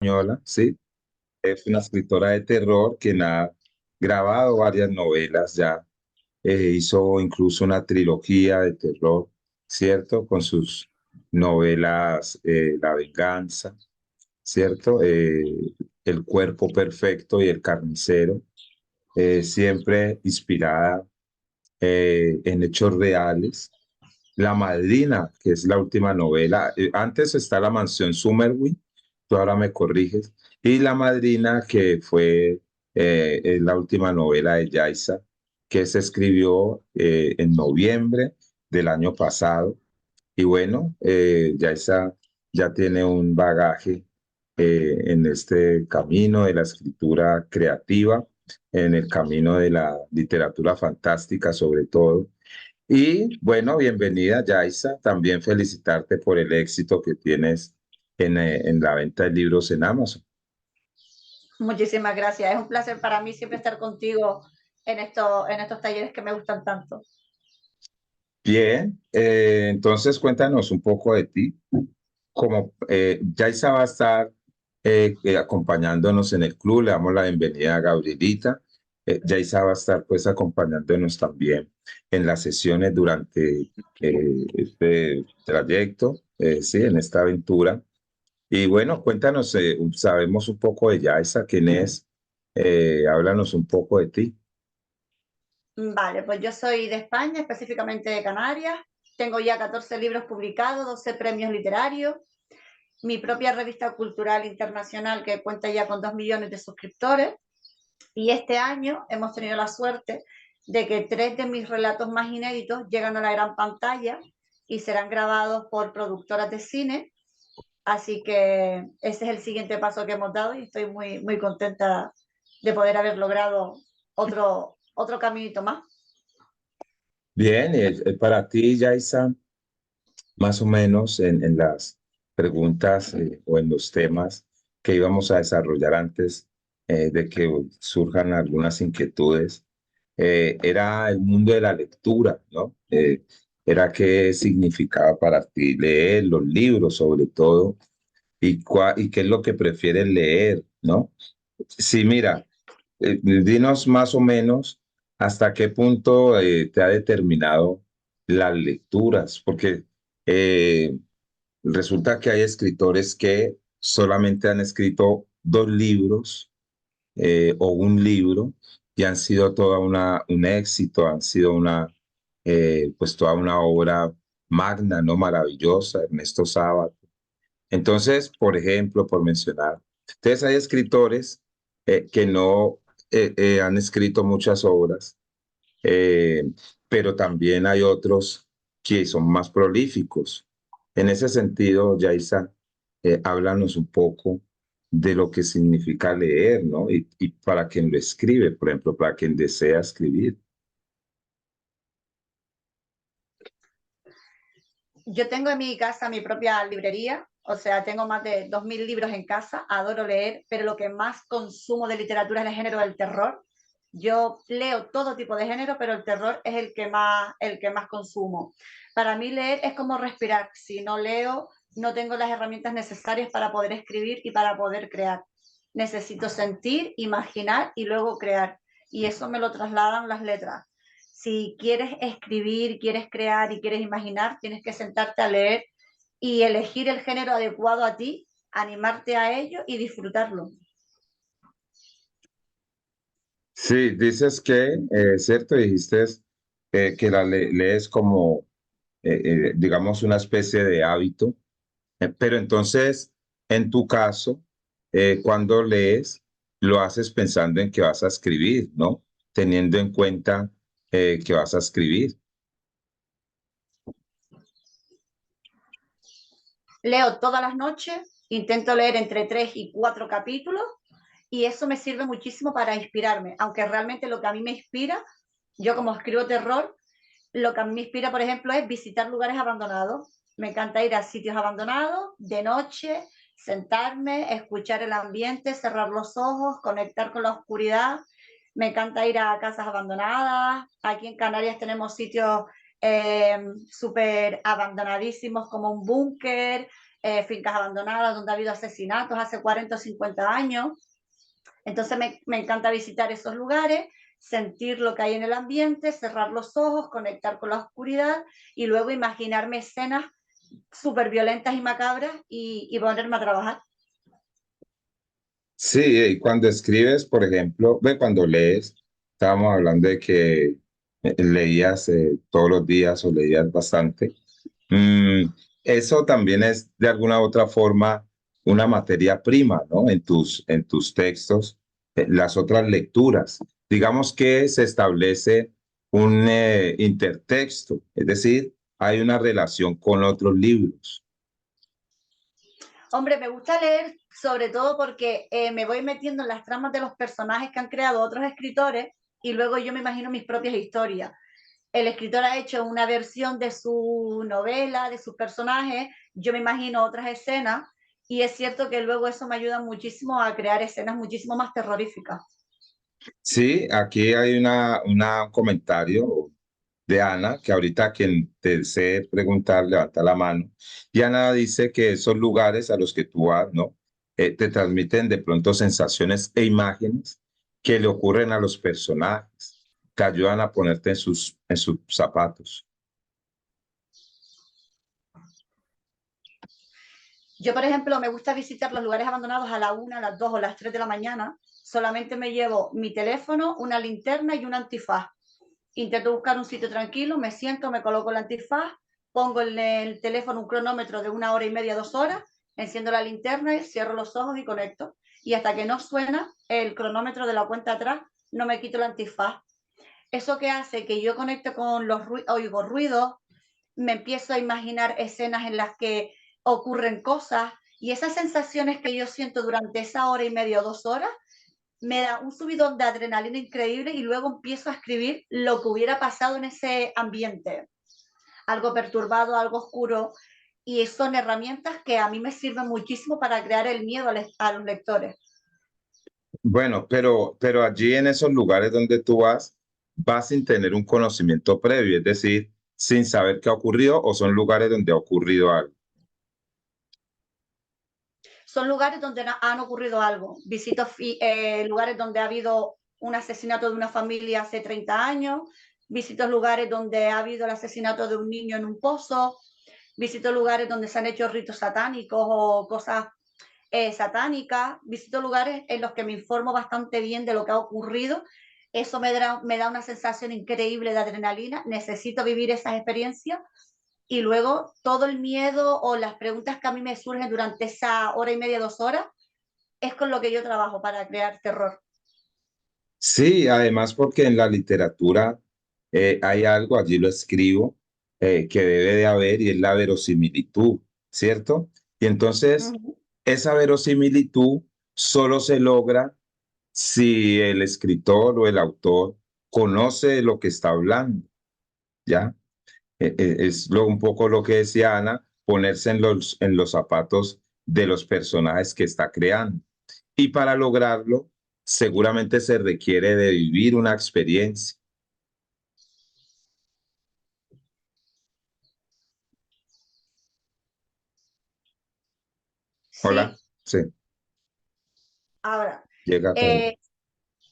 española, ¿sí? Es una escritora de terror quien ha grabado varias novelas ya. Hizo incluso una trilogía de terror, ¿cierto? Con sus novelas La Venganza, ¿cierto? El Cuerpo Perfecto y El Carnicero, siempre inspirada en hechos reales. La Madrina, que es la última novela. Antes está La Mansión Summerwin, tú ahora me corriges. Y La Madrina, que fue es la última novela de Yaisa, que se escribió en noviembre del año pasado. Y bueno, Yaisa ya tiene un bagaje en este camino de la escritura creativa, en el camino de la literatura fantástica sobre todo. Y bueno, bienvenida, Yaisa. También felicitarte por el éxito que tienes en la venta de libros en Amazon. Muchísimas gracias. Es un placer para mí siempre estar contigo en estos talleres que me gustan tanto. Bien, entonces cuéntanos un poco de ti. Como Yaisa va a estar acompañándonos en el club, le damos la bienvenida a Gabrielita. Yaisa va a estar pues acompañándonos también en las sesiones durante este trayecto, sí, en esta aventura. Y bueno, cuéntanos, sabemos un poco de Yaisa, quién es, háblanos un poco de ti. Vale, pues yo soy de España, específicamente de Canarias. Tengo ya 14 libros publicados, 12 premios literarios, mi propia revista cultural internacional que cuenta ya con 2 millones de suscriptores. Y este año hemos tenido la suerte de que 3 de mis relatos más inéditos llegan a la gran pantalla y serán grabados por productoras de cine. Así que ese es el siguiente paso que hemos dado y estoy muy, muy contenta de poder haber logrado otro caminito más. Bien, para ti, Yaisa, más o menos en las preguntas o en los temas que íbamos a desarrollar antes de que surjan algunas inquietudes, era el mundo de la lectura, ¿no? Era qué significaba para ti leer los libros, sobre todo, y qué es lo que prefieres leer, ¿no? Sí, mira, dinos más o menos hasta qué punto te ha determinado las lecturas, porque eh, resulta que hay escritores que solamente han escrito dos libros o un libro y han sido un éxito, han sido pues toda una obra magna, ¿no? Maravillosa, Ernesto Sábato. Entonces, por ejemplo, por mencionar, entonces hay escritores que no han escrito muchas obras, eh, pero también hay otros que son más prolíficos. En ese sentido, Yaisa, háblanos un poco de lo que significa leer, ¿no? Y para quien lo escribe, por ejemplo, para quien desea escribir. Yo tengo en mi casa mi propia librería, o sea, tengo más de 2.000 libros en casa, adoro leer, pero lo que más consumo de literatura es el género del terror. Yo leo todo tipo de género, pero el terror es el que más consumo. Para mí leer es como respirar. Si no leo, no tengo las herramientas necesarias para poder escribir y para poder crear. Necesito sentir, imaginar y luego crear. Y eso me lo trasladan las letras. Si quieres escribir, quieres crear y quieres imaginar, tienes que sentarte a leer y elegir el género adecuado a ti, animarte a ello y disfrutarlo. Sí, dices que, cierto, dijiste que lees como, digamos, una especie de hábito. Pero entonces, en tu caso, cuando lees, lo haces pensando en que vas a escribir, ¿no? Teniendo en cuenta que vas a escribir. Leo todas las noches, intento leer entre 3 y 4 capítulos y eso me sirve muchísimo para inspirarme, aunque realmente lo que a mí me inspira, yo como escribo terror, lo que a mí me inspira, por ejemplo, es visitar lugares abandonados. Me encanta ir a sitios abandonados de noche, sentarme, escuchar el ambiente, cerrar los ojos, conectar con la oscuridad. Me encanta ir a casas abandonadas. Aquí en Canarias tenemos sitios súper abandonadísimos como un búnker, fincas abandonadas donde ha habido asesinatos hace 40 o 50 años. Entonces me encanta visitar esos lugares, sentir lo que hay en el ambiente, cerrar los ojos, conectar con la oscuridad y luego imaginarme escenas súper violentas y macabras y ponerme a trabajar. Sí, y cuando escribes, por ejemplo, ve, cuando lees, estábamos hablando de que leías todos los días o leías bastante. Mm, eso también es de alguna u otra forma una materia prima, ¿no? En tus textos, las otras lecturas. Digamos que se establece un intertexto, es decir, hay una relación con otros libros. Hombre, me gusta leer sobre todo porque me voy metiendo en las tramas de los personajes que han creado otros escritores y luego yo me imagino mis propias historias. El escritor ha hecho una versión de su novela, de sus personajes, yo me imagino otras escenas y es cierto que luego eso me ayuda muchísimo a crear escenas muchísimo más terroríficas. Sí, aquí hay un comentario de Ana, que ahorita quien te desee preguntar, levanta la mano. Y Ana dice que esos lugares a los que tú vas, ¿no? Te transmiten de pronto sensaciones e imágenes que le ocurren a los personajes, te ayudan a ponerte en sus zapatos. Yo, por ejemplo, me gusta visitar los lugares abandonados a la 1, a las 2 o las 3 de la mañana. Solamente me llevo mi teléfono, una linterna y un antifaz. Intento buscar un sitio tranquilo, me siento, me coloco el antifaz, pongo en el teléfono un cronómetro de 1 hora y media, 2 horas, enciendo la linterna, cierro los ojos y conecto. Y hasta que no suena el cronómetro de la cuenta atrás, no me quito el antifaz. Eso que hace que yo conecte con los oigo ruidos, me empiezo a imaginar escenas en las que ocurren cosas y esas sensaciones que yo siento durante esa 1 hora y media o 2 horas me da un subidón de adrenalina increíble y luego empiezo a escribir lo que hubiera pasado en ese ambiente, algo perturbado, algo oscuro, y son herramientas que a mí me sirven muchísimo para crear el miedo a los lectores. Bueno, pero allí en esos lugares donde tú vas sin tener un conocimiento previo, es decir, sin saber qué ha ocurrido o son lugares donde ha ocurrido algo. Son lugares donde han ocurrido algo. Visito lugares donde ha habido un asesinato de una familia hace 30 años, visito lugares donde ha habido el asesinato de un niño en un pozo, visito lugares donde se han hecho ritos satánicos o cosas satánicas, visito lugares en los que me informo bastante bien de lo que ha ocurrido. Eso me da una sensación increíble de adrenalina, necesito vivir esas experiencias y luego todo el miedo o las preguntas que a mí me surgen durante esa 1 hora y media, 2 horas, es con lo que yo trabajo para crear terror. Sí, además porque en la literatura hay algo, allí lo escribo, que debe de haber y es la verosimilitud, ¿cierto? Y entonces Uh-huh. esa verosimilitud solo se logra si el escritor o el autor conoce de lo que está hablando, ¿ya? Es un poco lo que decía Ana, ponerse en los zapatos de los personajes que está creando. Y para lograrlo, seguramente se requiere de vivir una experiencia. Hola, Sí, sí, ahora, llega a todo. eh,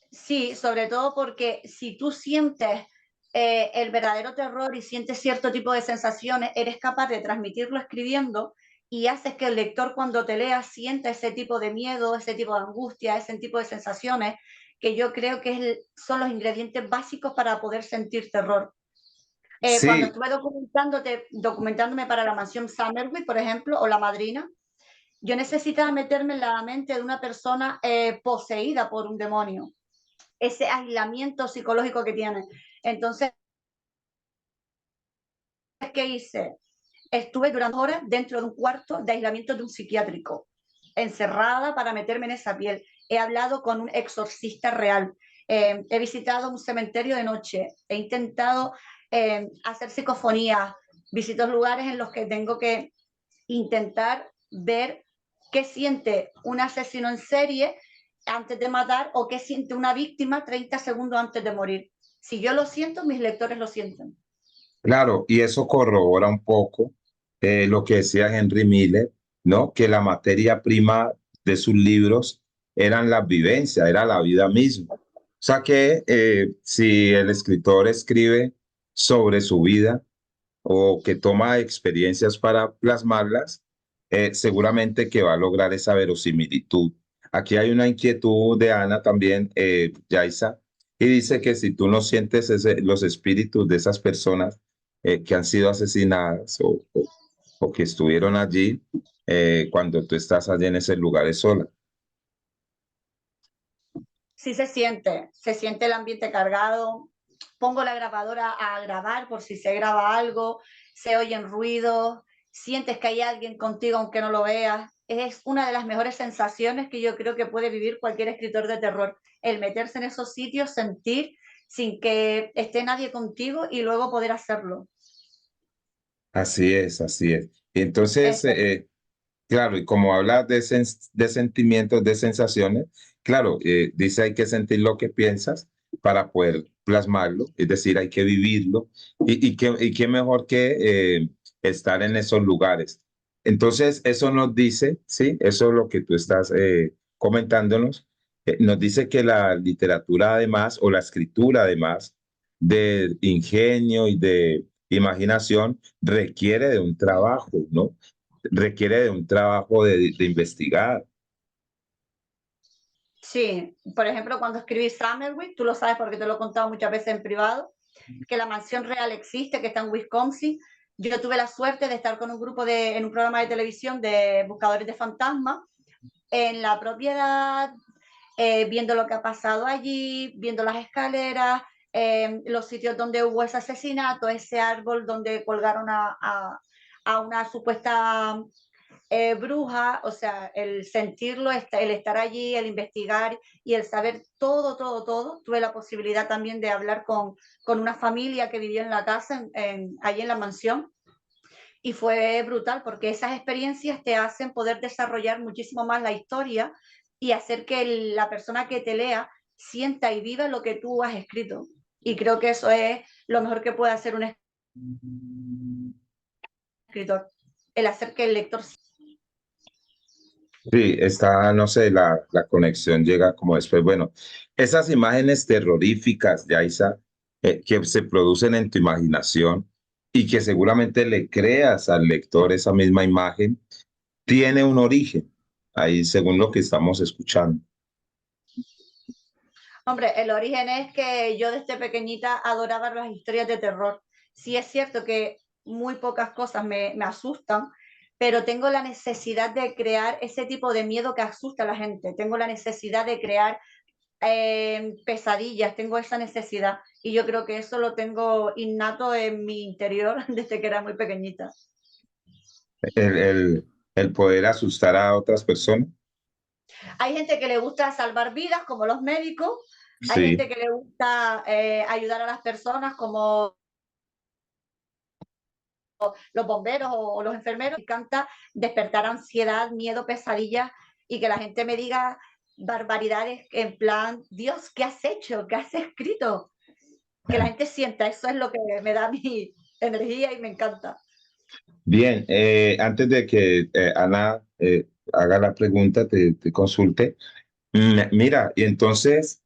sí, sobre todo porque si tú sientes el verdadero terror y sientes cierto tipo de sensaciones, eres capaz de transmitirlo escribiendo y haces que el lector cuando te lea sienta ese tipo de miedo, ese tipo de angustia, ese tipo de sensaciones que yo creo que son los ingredientes básicos para poder sentir terror. Cuando Sí, estuve documentándome para la mansión Summerwood, por ejemplo, o La Madrina, yo necesitaba meterme en la mente de una persona poseída por un demonio, ese aislamiento psicológico que tiene. Entonces, ¿qué hice? Estuve durante horas dentro de un cuarto de aislamiento de un psiquiátrico, encerrada para meterme en esa piel. He hablado con un exorcista real, he visitado un cementerio de noche, he intentado hacer psicofonía, visito lugares en los que tengo que intentar ver qué siente un asesino en serie antes de matar o qué siente una víctima 30 segundos antes de morir. Si yo lo siento, mis lectores lo sienten. claro, y eso corrobora un poco lo que decía Henry Miller. ¿no? Que la materia prima de sus libros eran las vivencias, era la vida misma. O sea que si el escritor escribe sobre su vida o que toma experiencias para plasmarlas, seguramente que va a lograr esa verosimilitud. Aquí hay una inquietud de Ana también, Yaisa, y dice que si tú no sientes los espíritus de esas personas que han sido asesinadas o que estuvieron allí cuando tú estás allí en ese lugar es sola. Sí se siente el ambiente cargado. Pongo la grabadora a grabar por si se graba algo, se oyen ruidos, sientes que hay alguien contigo aunque no lo veas. Es una de las mejores sensaciones que yo creo que puede vivir cualquier escritor de terror, el meterse en esos sitios, sentir sin que esté nadie contigo y luego poder hacerlo. Así es, así es. Entonces, Eso. claro, y como habla de sentimientos, de sensaciones, claro, dice hay que sentir lo que piensas para poder plasmarlo, es decir, hay que vivirlo, y qué mejor que estar en esos lugares. Entonces, eso nos dice, sí, eso es lo que tú estás comentándonos, nos dice que la literatura además, o la escritura además, de ingenio y de imaginación, requiere de un trabajo, ¿no? Requiere de un trabajo de investigar. Sí, por ejemplo, cuando escribí Summerwick, tú lo sabes porque te lo he contado muchas veces en privado, que la mansión real existe, que está en Wisconsin. Yo tuve la suerte de estar con un grupo en un programa de televisión de buscadores de fantasmas en la propiedad, viendo lo que ha pasado allí, viendo las escaleras, los sitios donde hubo ese asesinato, ese árbol donde colgaron a una supuesta bruja, o sea, el sentirlo, el estar allí, el investigar y el saber todo, todo, todo. Tuve la posibilidad también de hablar con una familia que vivía en la casa, allí en la mansión, y fue brutal porque esas experiencias te hacen poder desarrollar muchísimo más la historia y hacer que la persona que te lea sienta y viva lo que tú has escrito. Y creo que eso es lo mejor que puede hacer un escritor, el hacer que el lector... Sí, está, no sé, la conexión llega como después. Bueno, esas imágenes terroríficas, Yaisa, que se producen en tu imaginación y que seguramente le creas al lector esa misma imagen, tiene un origen, ahí según lo que estamos escuchando. Hombre, el origen es que yo desde pequeñita adoraba las historias de terror. Sí es cierto que muy pocas cosas me asustan, pero tengo la necesidad de crear ese tipo de miedo que asusta a la gente. Tengo la necesidad de crear pesadillas, tengo esa necesidad. Y yo creo que eso lo tengo innato en mi interior desde que era muy pequeñita. El, el, el poder asustar a otras personas. Hay gente que le gusta salvar vidas, como los médicos. Hay gente Sí. que le gusta ayudar a las personas, como los bomberos o los enfermeros. Me encanta despertar ansiedad, miedo, pesadillas y que la gente me diga barbaridades en plan, Dios, ¿qué has hecho? ¿Qué has escrito? Que la gente sienta, eso es lo que me da mi energía y me encanta. Bien, antes de que Ana haga la pregunta, te consulte. Mira, y entonces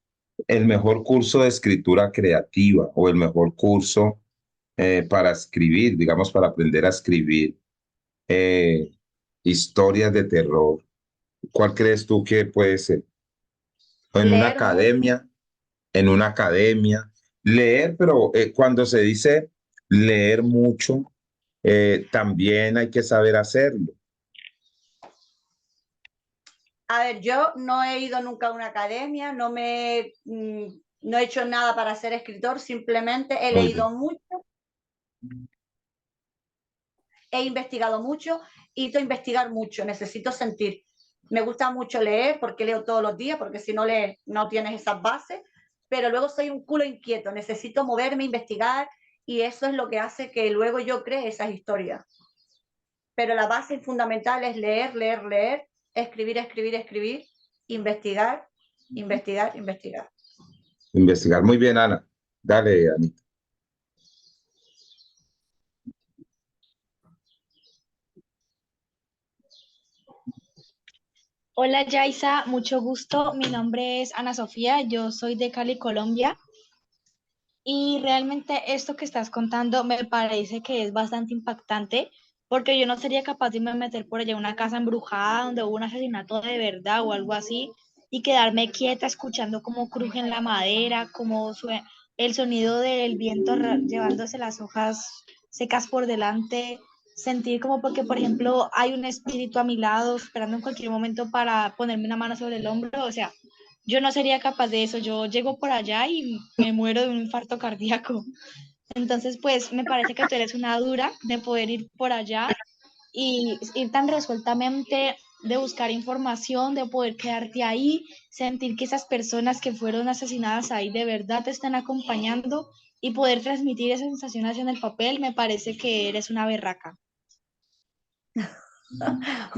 el mejor curso de escritura creativa o el mejor curso para escribir, digamos, para aprender a escribir eh, historias de terror, ¿cuál crees tú que puede ser? En una Leer mucho. academia, en una academia, leer, pero cuando se dice leer mucho, también hay que saber hacerlo. A ver, yo no he ido nunca a una academia, no he hecho nada para ser escritor, simplemente he Muy leído bien. mucho, he investigado mucho y necesito investigar mucho, necesito sentir. Me gusta mucho leer porque leo todos los días, porque si no lees no tienes esas bases, pero luego soy un culo inquieto, necesito moverme, investigar y eso es lo que hace que luego yo cree esas historias. Pero la base fundamental es leer, leer, leer, escribir, escribir, escribir, investigar, investigar, investigar. Investigar. Muy bien, Ana. Dale, Anita. Hola Yaisa, mucho gusto. Mi nombre es Ana Sofía, yo soy de Cali, Colombia. Y realmente esto que estás contando me parece que es bastante impactante porque yo no sería capaz de irme a meter por allá a una casa embrujada donde hubo un asesinato de verdad o algo así y quedarme quieta escuchando cómo crujen la madera, el sonido del viento llevándose las hojas secas por delante, sentir como porque, por ejemplo, hay un espíritu a mi lado esperando en cualquier momento para ponerme una mano sobre el hombro. O sea, yo no sería capaz de eso, yo llego por allá y me muero de un infarto cardíaco. Entonces, pues me parece que tú eres una dura de poder ir por allá y ir tan resueltamente, de buscar información, de poder quedarte ahí, sentir que esas personas que fueron asesinadas ahí de verdad te están acompañando y poder transmitir esa sensación hacia en el papel, me parece que eres una berraca.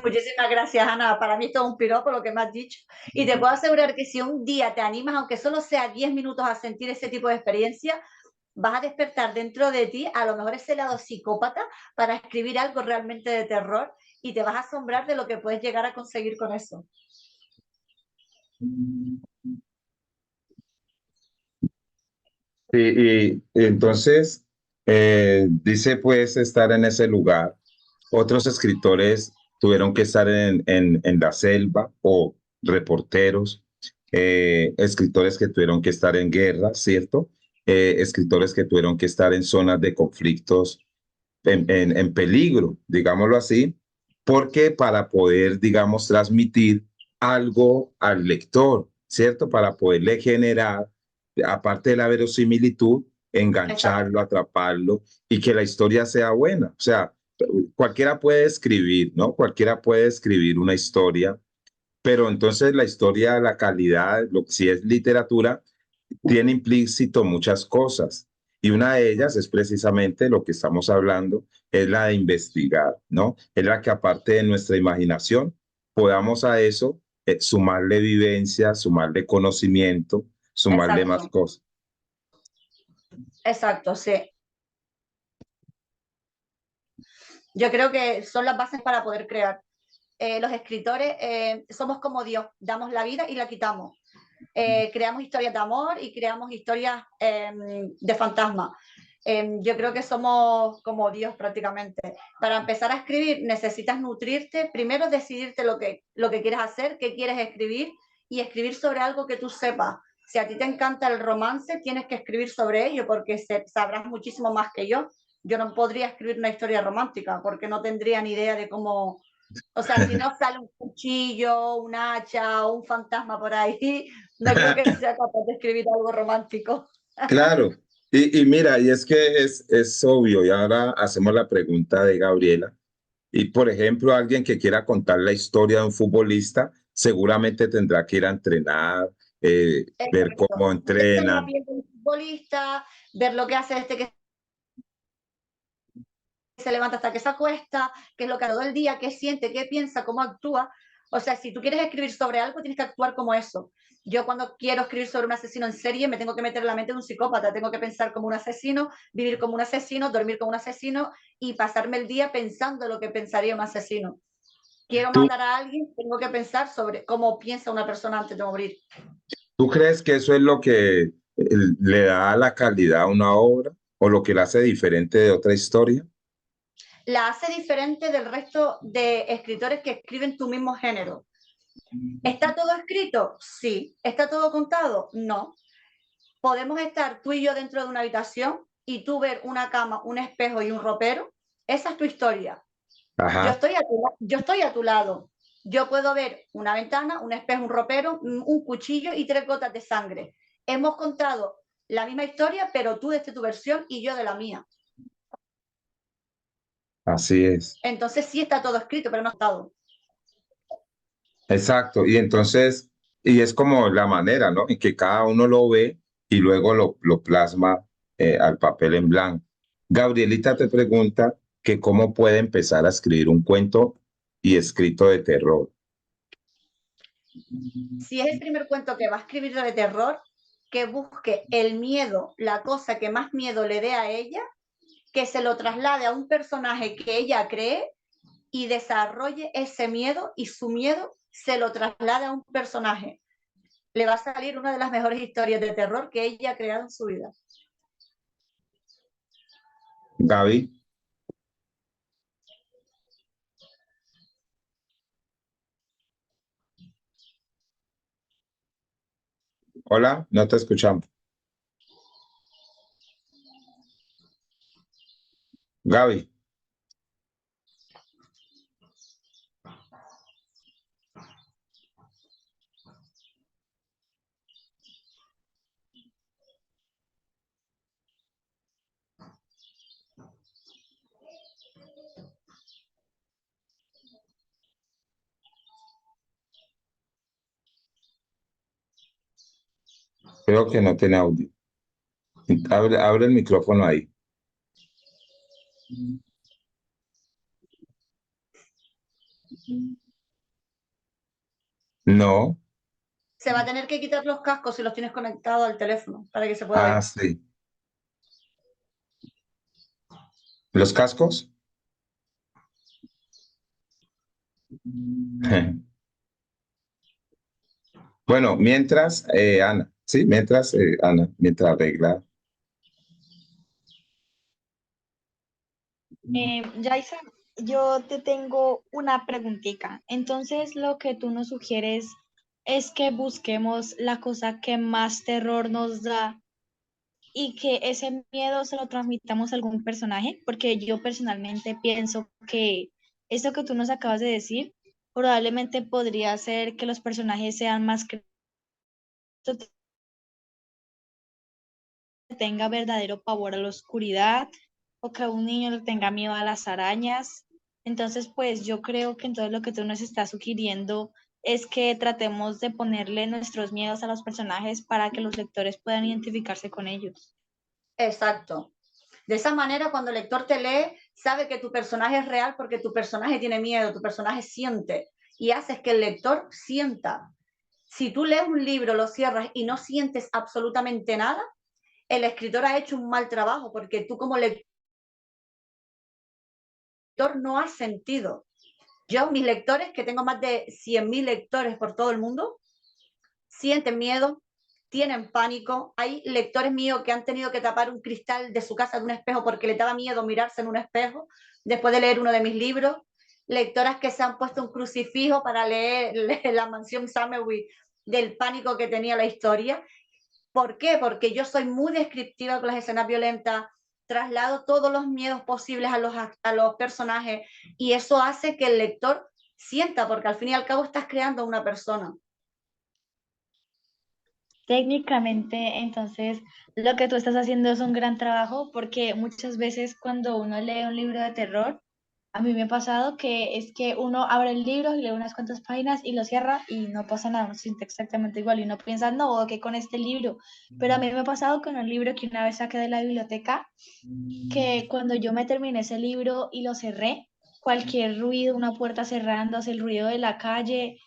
Muchísimas gracias, Ana. Para mí esto es un piropo lo que me has dicho. Y te puedo asegurar que si un día te animas, aunque solo sea 10 minutos a sentir ese tipo de experiencia, vas a despertar dentro de ti a lo mejor ese lado psicópata para escribir algo realmente de terror y te vas a asombrar de lo que puedes llegar a conseguir con eso. Y entonces, dice pues estar en ese lugar. Otros escritores tuvieron que estar en la selva o reporteros, escritores que tuvieron que estar en guerra, ¿cierto? Escritores que tuvieron que estar en zonas de conflictos en peligro, digámoslo así, porque para poder, digamos, transmitir algo al lector, ¿cierto? Para poderle generar, aparte de la verosimilitud, Exacto. engancharlo, atraparlo y que la historia sea buena. O sea, cualquiera puede escribir, ¿no? Cualquiera puede escribir una historia, pero entonces la historia, la calidad, si es literatura, tiene implícito muchas cosas. Y una de ellas es precisamente lo que estamos hablando, es la de investigar, ¿no? Es la que aparte de nuestra imaginación, podamos a eso sumarle vivencia, sumarle conocimiento, sumarle más Exacto. cosas. Exacto, sí. Yo creo que son las bases para poder crear. Los escritores somos como Dios, damos la vida y la quitamos. Creamos historias de amor y creamos historias de fantasma. Yo creo que somos como Dios prácticamente. Para empezar a escribir necesitas nutrirte, primero decidirte lo que quieres hacer, qué quieres escribir y escribir sobre algo que tú sepas. Si a ti te encanta el romance, tienes que escribir sobre ello porque sabrás muchísimo más que yo. Yo no podría escribir una historia romántica porque no tendría ni idea de cómo, o sea, si no sale un cuchillo, un hacha o un fantasma por ahí, no creo que sea capaz de escribir algo romántico. Claro, y mira, y es que es obvio, y ahora hacemos la pregunta de Gabriela. Y por ejemplo, alguien que quiera contar la historia de un futbolista, seguramente tendrá que ir a entrenar, ver Exacto. cómo Meterse en la entrenan. piel del futbolista, ver lo que hace este que se levanta hasta que se acuesta, qué es lo que hace todo el día, qué siente, qué piensa, cómo actúa. O sea, si tú quieres escribir sobre algo, tienes que actuar como eso. Yo cuando quiero escribir sobre un asesino en serie, me tengo que meter en la mente de un psicópata, tengo que pensar como un asesino, vivir como un asesino, dormir como un asesino y pasarme el día pensando lo que pensaría un asesino. Quiero ¿Tú, matar a alguien, tengo que pensar sobre cómo piensa una persona antes de morir. tú crees que eso es lo que le da la calidad a una obra o lo que la hace diferente de otra historia? La hace diferente del resto de escritores que escriben tu mismo género. ¿Está todo escrito? Sí. ¿Está todo contado? No. Podemos estar tú y yo dentro de una habitación y tú ver una cama, un espejo y un ropero. Esa es tu historia. Ajá, Yo estoy a tu lado. Yo puedo ver una ventana, un espejo, un ropero, un cuchillo y 3 gotas de sangre. Hemos contado la misma historia, pero tú desde tu versión y yo de la mía. así es. Entonces sí está todo escrito, pero no está todo. Exacto. Y entonces, y es como la manera, ¿no? En que cada uno lo ve y luego lo plasma al papel en blanco. Gabrielita te pregunta que cómo puede empezar a escribir un cuento y escrito de terror. Si es el primer cuento que va a escribir de terror, que busque el miedo, la cosa que más miedo le dé a ella, que se lo traslade a un personaje que ella cree y desarrolle ese miedo y su miedo se lo traslade a un personaje. Le va a salir una de las mejores historias de terror que ella ha creado en su vida. Gaby. Hola, no te escuchamos. Gaby. Creo que no tiene audio. Abre el micrófono ahí. No. Se va a tener que quitar los cascos si los tienes conectados al teléfono para que se pueda Ah, ver. sí. ¿Los cascos? Bueno, mientras, Ana, sí, mientras, Ana, mientras arregla. Yaisa, yo te tengo una preguntita. Entonces, lo que tú nos sugieres es que busquemos la cosa que más terror nos da y que ese miedo se lo transmitamos a algún personaje, porque yo personalmente pienso que eso que tú nos acabas de decir probablemente podría ser que los personajes sean más tenga verdadero pavor a la oscuridad o que un niño le tenga miedo a las arañas. Entonces, pues yo creo que entonces lo que tú nos estás sugiriendo es que tratemos de ponerle nuestros miedos a los personajes para que los lectores puedan identificarse con ellos. Exacto. De esa manera, cuando el lector te lee, sabe que tu personaje es real porque tu personaje tiene miedo, tu personaje siente y haces que el lector sienta. Si tú lees un libro, lo cierras y no sientes absolutamente nada, el escritor ha hecho un mal trabajo porque tú como lector no has sentido. Yo, mis lectores, que tengo más de 100.000 lectores por todo el mundo, sienten miedo, tienen pánico. Hay lectores míos que han tenido que tapar un cristal de su casa de un espejo porque les daba miedo mirarse en un espejo después de leer uno de mis libros. Lectoras que se han puesto un crucifijo para leer La mansión Somerville del pánico que tenía la historia. ¿Por qué? Porque yo soy muy descriptiva con las escenas violentas, traslado todos los miedos posibles a los personajes y eso hace que el lector sienta, porque al fin y al cabo estás creando una persona. Técnicamente, entonces, lo que tú estás haciendo es un gran trabajo porque muchas veces cuando uno lee un libro de terror, a mí me ha pasado que es que uno abre el libro, lee unas cuantas páginas y lo cierra y no pasa nada, uno se siente exactamente igual y uno piensa, no, que con este libro. Pero a mí me ha pasado con un libro que una vez saqué de la biblioteca, que cuando yo me terminé ese libro y lo cerré, cualquier ruido, una puerta cerrándose, el ruido de la calle,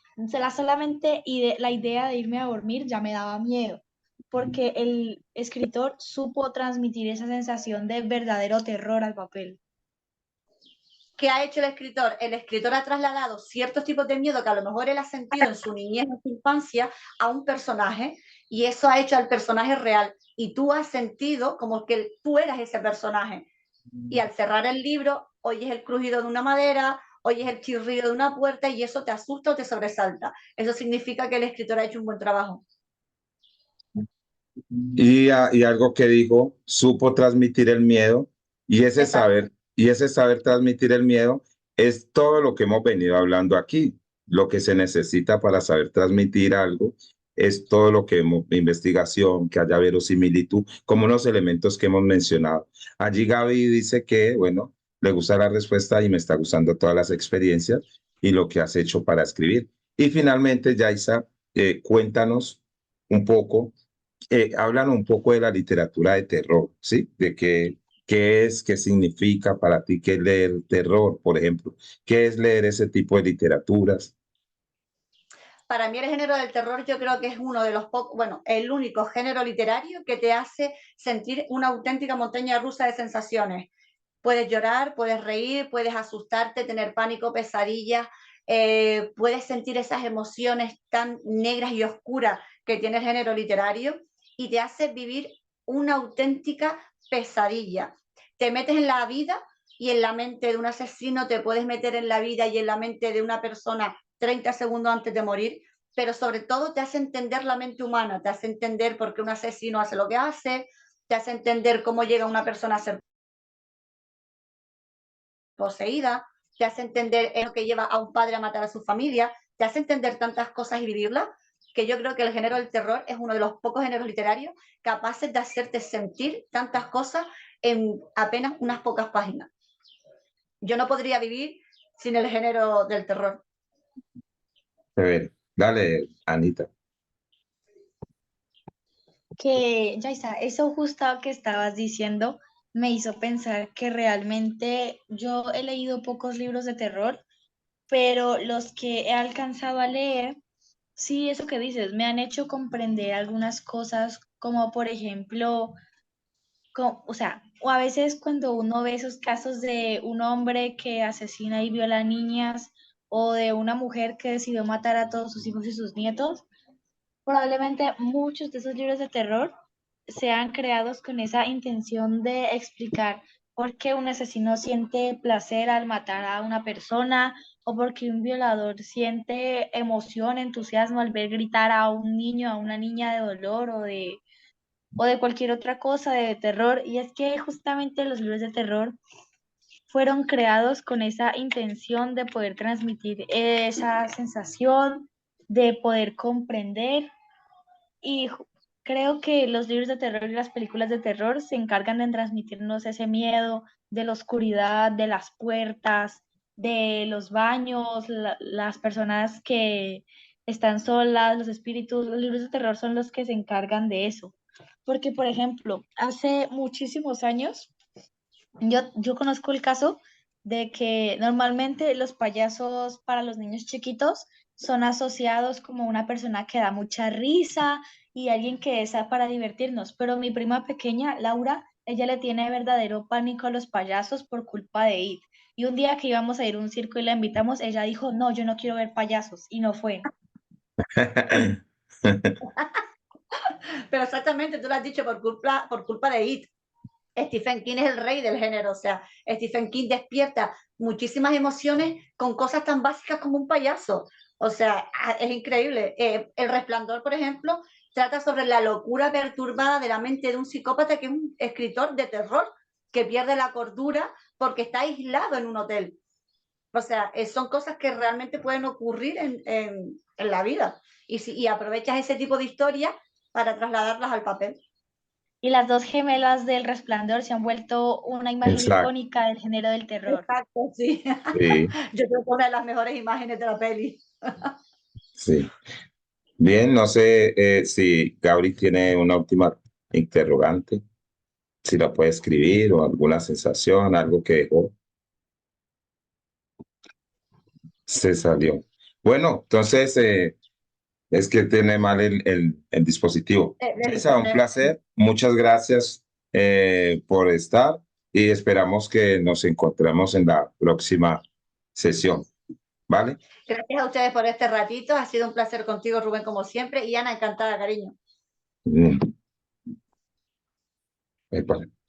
solamente la idea de irme a dormir ya me daba miedo, porque el escritor supo transmitir esa sensación de verdadero terror al papel. ¿Qué ha hecho el escritor? El escritor ha trasladado ciertos tipos de miedo que a lo mejor él ha sentido en su niñez, en su infancia, a un personaje y eso ha hecho al personaje real y tú has sentido como que tú eras ese personaje y al cerrar el libro oyes el crujido de una madera, oyes el chirrido de una puerta y eso te asusta o te sobresalta. Eso significa que el escritor ha hecho un buen trabajo. Y algo que dijo, supo transmitir el miedo Exacto. y ese saber transmitir el miedo es todo lo que hemos venido hablando aquí. Lo que se necesita para saber transmitir algo es todo lo que hemos, investigación, que haya verosimilitud, como los elementos que hemos mencionado. Allí Gaby dice que, bueno, le gusta la respuesta y me está gustando todas las experiencias y lo que has hecho para escribir. Y finalmente, Yaisa, cuéntanos un poco hablan un poco de la literatura de terror, ¿sí? De qué es, qué significa para ti, qué es leer terror, por ejemplo. ¿Qué es leer ese tipo de literaturas? Para mí el género del terror yo creo que es uno de los pocos, bueno, el único género literario que te hace sentir una auténtica montaña rusa de sensaciones. Puedes llorar, puedes reír, puedes asustarte, tener pánico, pesadillas, puedes sentir esas emociones tan negras y oscuras que tiene el género literario y te hace vivir una auténtica pesadilla. Te metes en la vida y en la mente de un asesino, te puedes meter en la vida y en la mente de una persona 30 segundos antes de morir, pero sobre todo te hace entender la mente humana, te hace entender por qué un asesino hace lo que hace, te hace entender cómo llega una persona a ser poseída, te hace entender lo que lleva a un padre a matar a su familia, te hace entender tantas cosas y vivirlas, que yo creo que el género del terror es uno de los pocos géneros literarios capaces de hacerte sentir tantas cosas en apenas unas pocas páginas. Yo no podría vivir sin el género del terror. Dale, Anita. Que, Yaisa, eso justo que estabas diciendo me hizo pensar que realmente yo he leído pocos libros de terror, pero los que he alcanzado a leer, sí, eso que dices, me han hecho comprender algunas cosas, como por ejemplo, o sea, o a veces cuando uno ve esos casos de un hombre que asesina y viola niñas, o de una mujer que decidió matar a todos sus hijos y sus nietos, probablemente muchos de esos libros de terror sean creados con esa intención de explicar por qué un asesino siente placer al matar a una persona o por qué un violador siente emoción, entusiasmo al ver gritar a un niño, a una niña de dolor o de cualquier otra cosa de terror. Y es que justamente los libros de terror fueron creados con esa intención de poder transmitir esa sensación, de poder comprender y creo que los libros de terror y las películas de terror se encargan de transmitirnos ese miedo de la oscuridad, de las puertas, de los baños, las personas que están solas, los espíritus. Los libros de terror son los que se encargan de eso. Porque, por ejemplo, hace muchísimos años, yo conozco el caso de que normalmente los payasos para los niños chiquitos son asociados como una persona que da mucha risa y alguien que es para divertirnos, pero mi prima pequeña, Laura, ella le tiene verdadero pánico a los payasos por culpa de It. Y un día que íbamos a ir a un circo y la invitamos, ella dijo, no, yo no quiero ver payasos, y no fue. Pero exactamente, tú lo has dicho por culpa de It. Stephen King es el rey del género, o sea, Stephen King despierta muchísimas emociones con cosas tan básicas como un payaso. O sea, es increíble. El Resplandor, por ejemplo, trata sobre la locura perturbada de la mente de un psicópata que es un escritor de terror que pierde la cordura porque está aislado en un hotel. O sea, son cosas que realmente pueden ocurrir en la vida. Y aprovechas ese tipo de historias para trasladarlas al papel. Y las dos gemelas del Resplandor se han vuelto una imagen Exacto, icónica del género del terror. Exacto, sí. sí, Yo creo que una de las mejores imágenes de la peli. sí. Bien, no sé si Gabriel tiene una última interrogante, si la puede escribir o alguna sensación, algo que dejó, se salió. Bueno, entonces es que tiene mal el dispositivo. El Yaisa, un internet. placer, muchas gracias por estar y esperamos que nos encontremos en la próxima sesión, ¿vale? Gracias a ustedes por este ratito. Ha sido un placer contigo, Rubén, como siempre. Y Ana, encantada, cariño. Mm, me parece.